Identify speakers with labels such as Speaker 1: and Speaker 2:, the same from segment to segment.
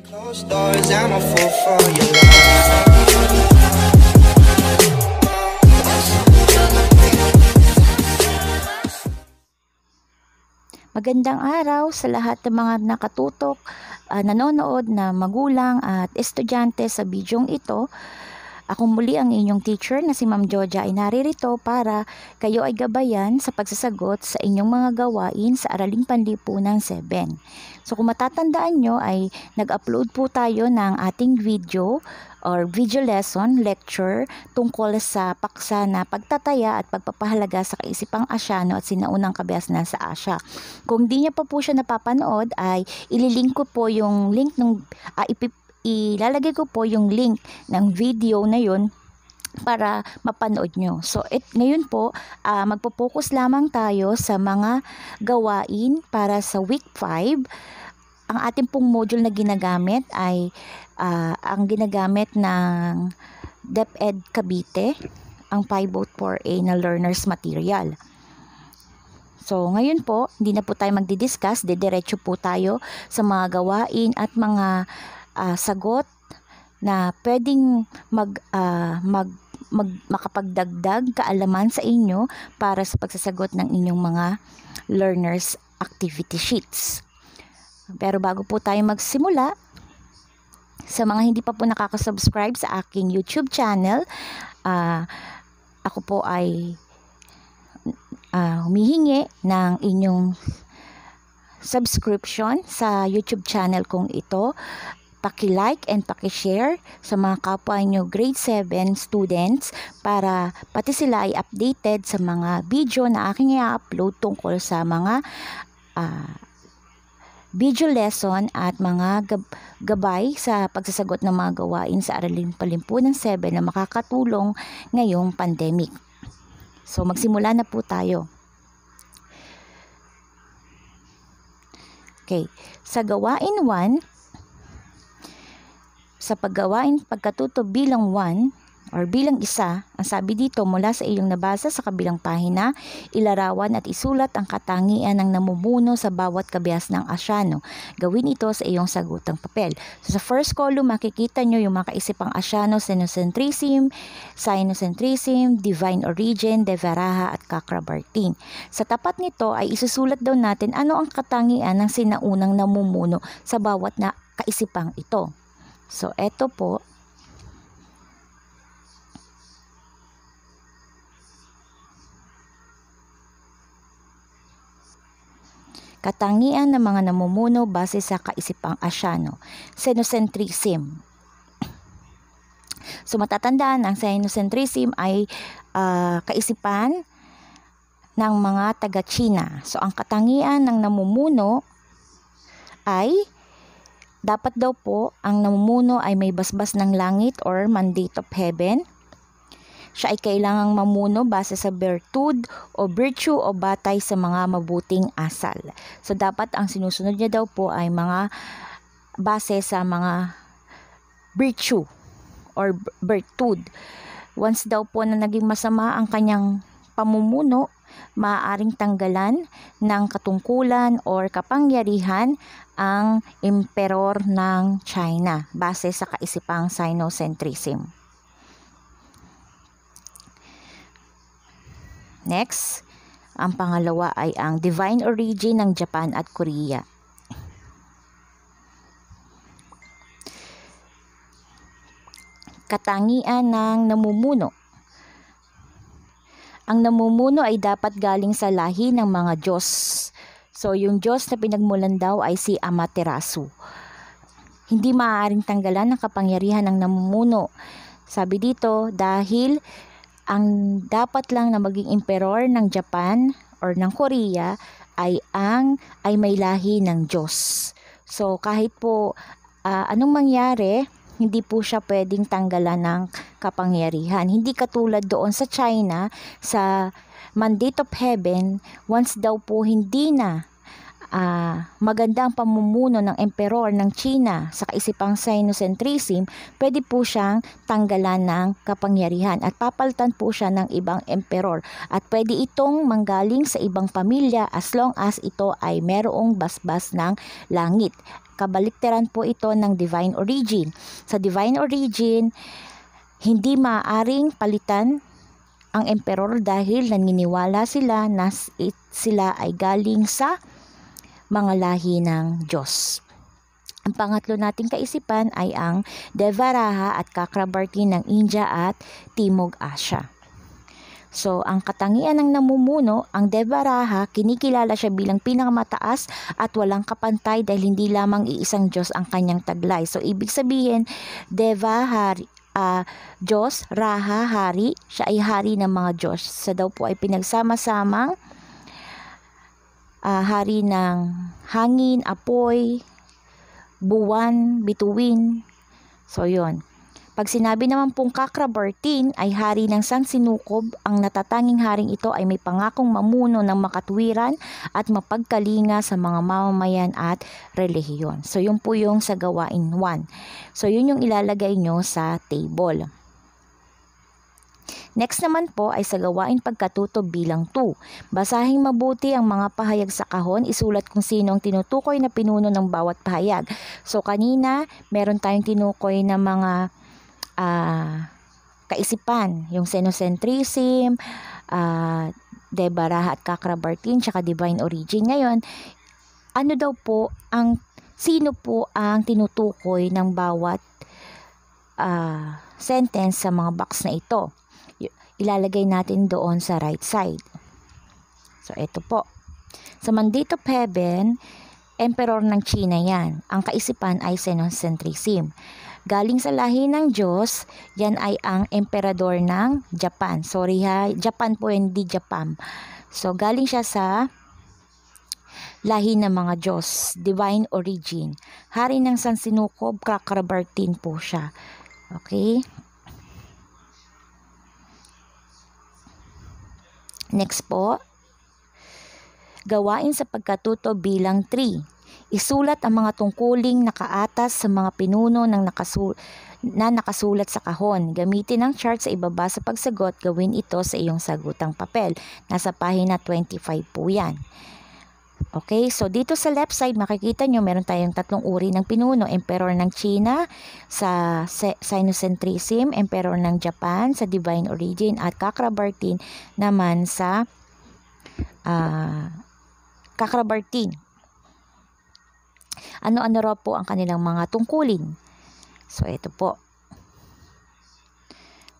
Speaker 1: Closed doors, I'm a fool for your love.
Speaker 2: Magandang araw sa lahat ng mga nakatutok, nanonood na magulang at estudyante sa bidyong ito. Ako muli ang inyong teacher na si Ma'am Joja ay naririto para kayo ay gabayan sa pagsasagot sa inyong mga gawain sa Araling Panlipunan 7. So kung matatandaan nyo ay nag-upload po tayo ng ating video or video lesson, lecture tungkol sa paksa na pagtataya at pagpapahalaga sa kaisipang Asyano at sinaunang kabiasnan sa Asya. Kung di niya pa po siya napapanood ay ililink ko po yung link ng ilalagay ko po yung link ng video na yun para mapanood nyo. So, ngayon po, magpo-focus lamang tayo sa mga gawain para sa week 5. Ang ating pong module na ginagamit ay ang ginagamit ng DepEd Cavite, ang 504A na learners material. So, ngayon po, hindi na po tayo magdi-discuss, didiretso po tayo sa mga gawain at mga sagot na pwedeng makapagdagdag kaalaman sa inyo para sa pagsasagot ng inyong mga learners activity sheets. Pero bago po tayo magsimula, sa mga hindi pa po nakaka-subscribe sa aking YouTube channel, ako po ay humihingi ng inyong subscription sa YouTube channel kong ito. Paki-like and paki-share sa mga kapwa nyo grade 7 students para pati sila ay updated sa mga video na aking i-upload tungkol sa mga video lesson at mga gabay sa pagsasagot ng mga gawain sa Araling Panlipunan 7 na makakatulong ngayong pandemic. So magsimula na po tayo. Okay, sa gawain 1, sa pagkatuto bilang 1 or bilang 1, ang sabi dito mula sa iyong nabasa sa kabilang pahina, ilarawan at isulat ang katangian ng namumuno sa bawat kabias ng Asyano. Gawin ito sa iyong sagutang papel. So, sa first column, makikita nyo yung mga kaisipang Asyano, Xenocentrism, Sinocentrism, Divine Origin, Devaraha at Chakrabartin. Sa tapat nito ay isusulat daw natin ano ang katangian ng sinaunang namumuno sa bawat na kaisipang ito. So, eto po. Katangian ng mga namumuno base sa kaisipang Asyano. Xenocentrism. So, matatandaan ang Xenocentrism ay kaisipan ng mga taga-China. So, ang katangian ng namumuno ay dapat daw po ang namumuno ay may basbas ng langit or mandate of heaven. Siya ay kailangang mamuno base sa virtud o virtue o batay sa mga mabuting asal. So dapat ang sinusunod niya daw po ay mga base sa mga virtue or virtud. Once daw po na naging masama ang kanyang pamumuno, maaaring tanggalan ng katungkulan or kapangyarihan ang emperor ng China base sa kaisipang Sinocentrism. Next, ang pangalawa ay ang divine origin ng Japan at Korea. Katangian ng namumuno. Ang namumuno ay dapat galing sa lahi ng mga Diyos. So, yung Diyos na pinagmulan daw ay si Amaterasu. Hindi maaaring tanggalan ng kapangyarihan ng namumuno. Sabi dito, dahil ang dapat lang na maging emperor ng Japan or ng Korea ay may lahi ng Diyos. So, kahit po anong mangyari, hindi po siya pwedeng tanggalan ng kapangyarihan. Hindi katulad doon sa China, sa mandate of heaven, once daw po hindi na maganda ang pamumuno ng emperor ng China sa kaisipang Sinocentrism, pwede po siyang tanggalan ng kapangyarihan at papalitan po siya ng ibang emperor. At pwede itong manggaling sa ibang pamilya as long as ito ay merong basbas ng langit. kabaliktaran po ito ng divine origin. Sa divine origin, hindi maaaring palitan ang emperor dahil naniniwala sila na sila ay galing sa mga lahi ng Diyos. Ang pangatlo nating kaisipan ay ang Devaraha at Chakrabarti ng India at Timog Asya. So, ang katangian ng namumuno, ang Devaraha, kinikilala siya bilang pinakamataas at walang kapantay dahil hindi lamang iisang Diyos ang kanyang taglay. So, ibig sabihin, Deva, hari, Diyos, Raha, hari, siya ay hari ng mga Diyos. Sa daw po ay pinagsama-samang hari ng hangin, apoy, buwan, bituin. So, yon. Pag sinabi naman pong Chakrabartin ay hari ng Sansinukob, ang natatanging haring ito ay may pangakong mamuno ng makatwiran at mapagkalinga sa mga mamamayan at relihiyon. So, yun po yung sa gawain 1. So, yun yung ilalagay nyo sa table. Next naman po ay sa gawain pagkatuto bilang 2. Basahin mabuti ang mga pahayag sa kahon, isulat kung sino ang tinutukoy na pinuno ng bawat pahayag. So kanina, meron tayong tinukoy na mga kaisipan, yung Xenocentrism, Devaraha at Chakrabartin, tsaka Divine Origin. Ngayon, sino po ang tinutukoy ng bawat sentence sa mga box na ito? Ilalagay natin doon sa right side. So, ito po. Sa Mandate of Heaven, Emperor ng China yan. Ang kaisipan ay Xenocentrism. Galing sa lahi ng Diyos, yan ay ang Emperador ng Japan. Sorry ha, Japan po, hindi Japan. So, galing siya sa lahi ng mga Diyos, Divine Origin. Hari ng Sansinukob, Chakrabartin po siya. Okay? Next po, gawain sa pagkatuto bilang 3. Isulat ang mga tungkuling nakaatas sa mga pinuno na nakasulat sa kahon. Gamitin ang chart sa ibaba sa pagsagot. Gawin ito sa iyong sagutang papel. Nasa pahina 25 po yan. Okay, so dito sa left side makikita nyo meron tayong 3 uri ng pinuno. Emperor ng China sa Xenocentrism, Emperor ng Japan sa Divine Origin, at Chakrabartin naman sa Chakrabartin. Ano-ano raw po ang kanilang mga tungkulin? So ito po.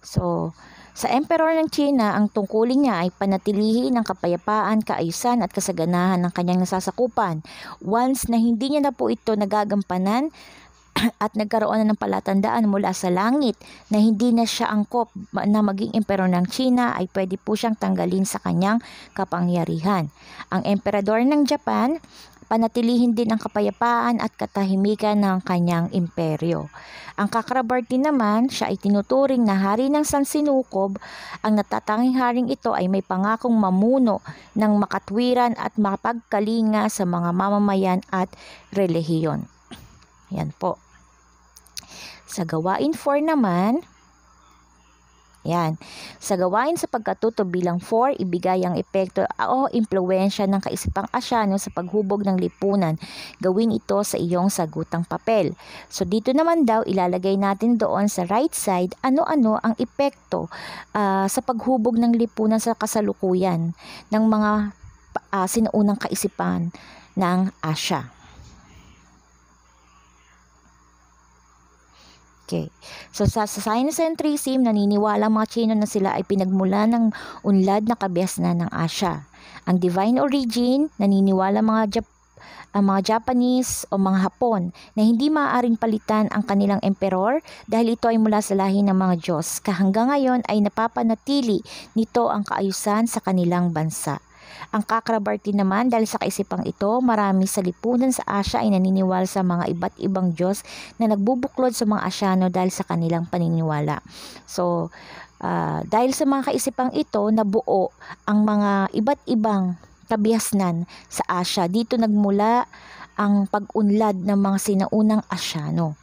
Speaker 2: So sa Emperor ng China, ang tungkulin niya ay panatilihin ang kapayapaan, kaayusan at kasaganahan ng kanyang nasasakupan. Once na hindi niya na po ito nagagampanan at nagkaroon na ng palatandaan mula sa langit na hindi na siya angkop na maging emperor ng China, ay pwede po siyang tanggalin sa kanyang kapangyarihan. Ang emperador ng Japan, panatilihin din ang kapayapaan at katahimikan ng kanyang imperyo. Ang Chakrabartin naman, siya ay tinuturing na hari ng Sansinukob. Ang natatanging haring ito ay may pangakong mamuno ng makatwiran at mapagkalinga sa mga mamamayan at relihiyon. Yan po. Sa gawain 4 naman, yan. Sa gawain sa pagkatuto bilang 4, ibigay ang epekto o impluwensya ng kaisipang Asyano sa paghubog ng lipunan. Gawin ito sa iyong sagutang papel. So dito naman daw ilalagay natin doon sa right side ano-ano ang epekto sa paghubog ng lipunan sa kasalukuyan ng mga sinuunang kaisipan ng Asya. Okay. So sa Sinocentrism, naniniwala ang mga Chino na sila ay pinagmula ng unlad na kabiasnan ng Asya. Ang Divine Origin, naniniwala ang mga Japanese o mga Hapon na hindi maaaring palitan ang kanilang emperor dahil ito ay mula sa lahi ng mga Diyos. Hanggang ngayon ay napapanatili nito ang kaayusan sa kanilang bansa. Ang Chakrabartin naman, dahil sa kaisipang ito, marami sa lipunan sa Asya ay naniniwala sa mga iba't ibang Diyos na nagbubuklod sa mga Asyano dahil sa kanilang paniniwala. So, dahil sa mga kaisipang ito, nabuo ang mga iba't ibang kabiasnan sa Asya. Dito nagmula ang pag-unlad ng mga sinaunang Asyano.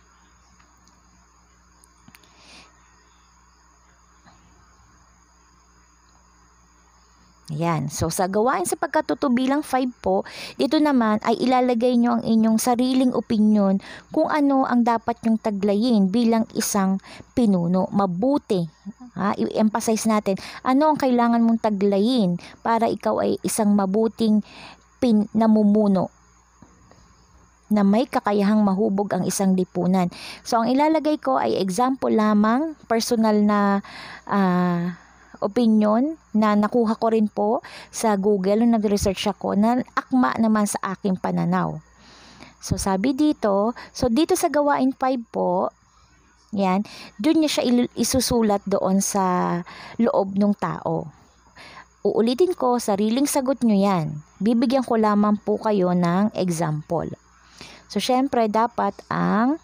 Speaker 2: Ayan. So, sa gawain sa pagkatuto bilang 5 po, dito naman ay ilalagay nyo ang inyong sariling opinyon kung ano ang dapat nyong taglayin bilang isang pinuno. Mabuti. I-emphasize natin, ano ang kailangan mong taglayin para ikaw ay isang mabuting namumuno na may kakayahang mahubog ang isang lipunan. So, ang ilalagay ko ay example lamang, personal na opinion na nakuha ko rin po sa Google nung nag-research ako na akma naman sa aking pananaw. So, sabi dito, dito sa gawain 5 po, yan, doon niya siya isusulat doon sa loob ng tao. Uulitin ko, sariling sagot nyo yan. Bibigyan ko lamang po kayo ng example. So, syempre, dapat ang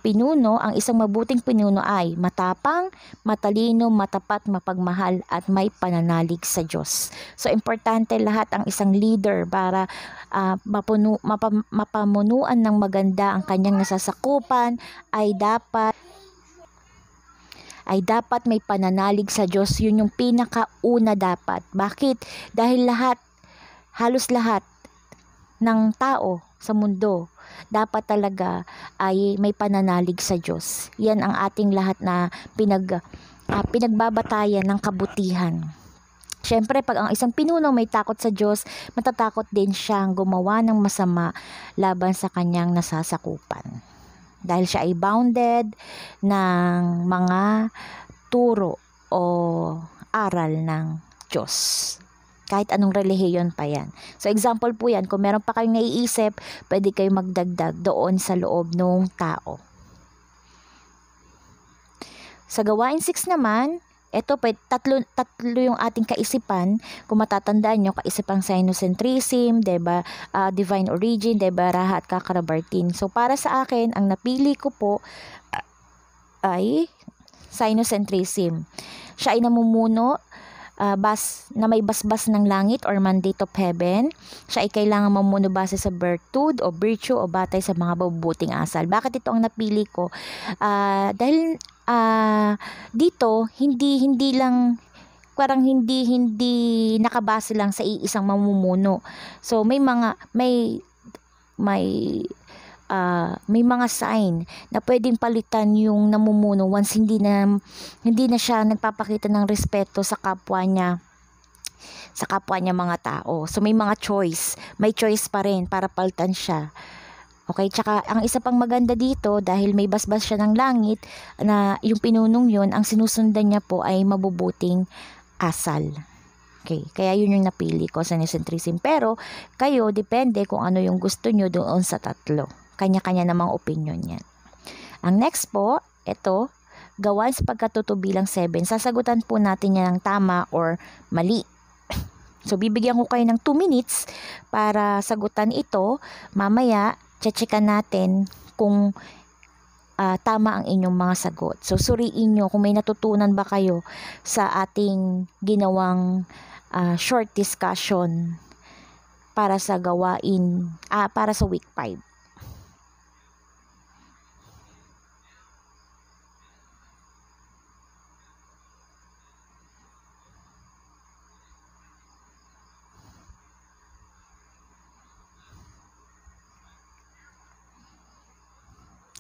Speaker 2: pinuno, ang isang mabuting pinuno ay matapang, matalino, matapat, mapagmahal, at may pananalig sa Diyos. So, importante lahat ang isang leader para mapamunuan ng maganda ang kanyang nasasakupan ay dapat may pananalig sa Diyos. Yun yung pinakauna dapat. Bakit? Dahil halos lahat ng tao sa mundo dapat talaga ay may pananalig sa Diyos. Yan ang ating lahat na pinagbabatayan ng kabutihan. Siyempre, pag ang isang pinuno may takot sa Diyos, matatakot din siyang gumawa ng masama laban sa kanyang nasasakupan. Dahil siya ay bounded ng mga turo o aral ng Diyos. Kahit anong relihiyon pa yan. So, example po yan. Kung meron pa kayong naiisip, pwede kayong magdagdag doon sa loob ng tao. Sa gawain 6 naman, ito pa, tatlo yung ating kaisipan. Kung matatandaan nyo, kaisipang sinocentrism, diba, divine origin, diba, Raha at Kakarabartin. So, para sa akin, ang napili ko po ay sinocentrism. Siya ay namumuno na may basbas ng langit or mandate of heaven. Siya ay kailangan mamuno base sa virtud o virtue o batay sa mga mabubuting asal. Bakit ito ang napili ko? Dahil dito hindi lang parang hindi nakabase lang sa iisang mamumuno. So may mga sign na pwedeng palitan yung namumuno once hindi na siya nagpapakita ng respeto sa kapwa niya mga tao. So may mga may choice pa rin para palitan siya. Okay, tsaka ang isa pang maganda dito, dahil may basbas siya ng langit, na yung pinunong yun, ang sinusundan niya po ay mabubuting asal. Okay, kaya yun yung napili ko sa sinocentrism. Pero kayo, depende kung ano yung gusto nyo doon sa tatlo. Kanya-kanya namang opinion yan. Ang next po, ito, gawain sa pagkatuto bilang 7. Sasagutan po natin yan ng tama or mali. So, bibigyan ko kayo ng 2 minutes para sagutan ito. Mamaya, checkan natin kung tama ang inyong mga sagot. So, suriin nyo kung may natutunan ba kayo sa ating ginawang short discussion para sa gawain, para sa week 5.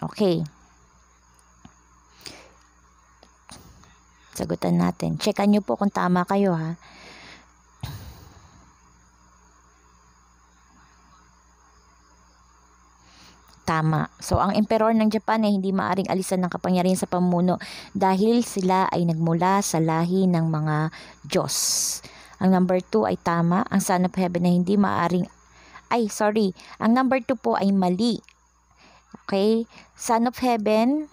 Speaker 2: Okay. Sagutan natin. Checkan nyo po kung tama kayo, ha. Tama. So, ang emperor ng Japan ay hindi maaring alisan ng kapangyarihan sa pamuno dahil sila ay nagmula sa lahi ng mga Diyos. Ang number 2 ay tama. Ang Son of Heaven ay hindi maaring... Ang number 2 po ay mali. Okay? Son of Heaven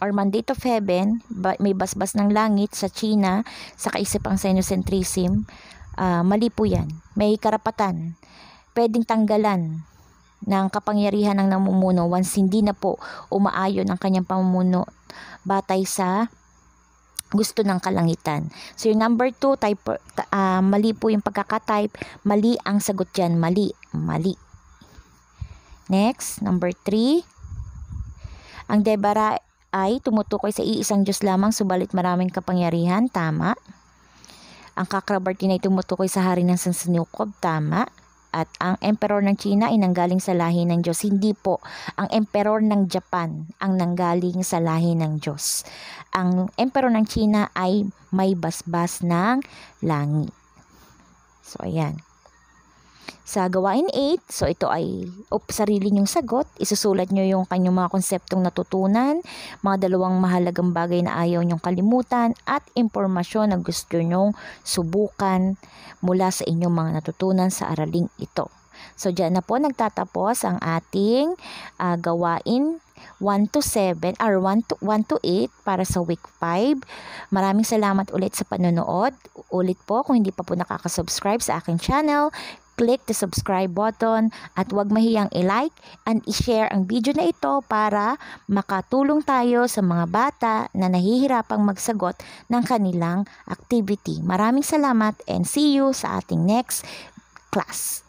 Speaker 2: or mandate of heaven, may basbas ng langit sa China, sa kaisipang sinocentrism, mali po yan. May karapatan. Pwedeng tanggalan ng kapangyarihan ng namumuno once hindi na po umaayon ang kanyang pamumuno batay sa gusto ng kalangitan. So yung number 2, mali po yung pagkakatype, mali ang sagot dyan, mali. Next, number 3, ang ay tumutukoy sa iisang Diyos lamang subalit maraming kapangyarihan. Tama. Ang Chakrabarti ay tumutukoy sa hari ng Sansinukob. Tama. At ang emperor ng China ay nanggaling sa lahi ng Diyos. Hindi po. Ang emperor ng Japan ang nanggaling sa lahi ng Diyos. Ang emperor ng China ay may basbas ng langit. So, ayan. Sa gawain 8, so ito ay sarili nyong sagot. Isusulat nyo yung kanyang mga konseptong natutunan, mga dalawang mahalagang bagay na ayaw nyong kalimutan, at impormasyon na gusto nyong subukan mula sa inyong mga natutunan sa araling ito. So, dyan na po nagtatapos ang ating gawain 1 to 7 or 1 to 8 para sa week 5. Maraming salamat ulit sa panonood. Ulit po, kung hindi pa po nakaka-subscribe sa aking channel, click the subscribe button at huwag mahiyang i-like and i-share ang video na ito para makatulong tayo sa mga bata na nahihirapang magsagot ng kanilang activity. Maraming salamat and see you sa ating next class.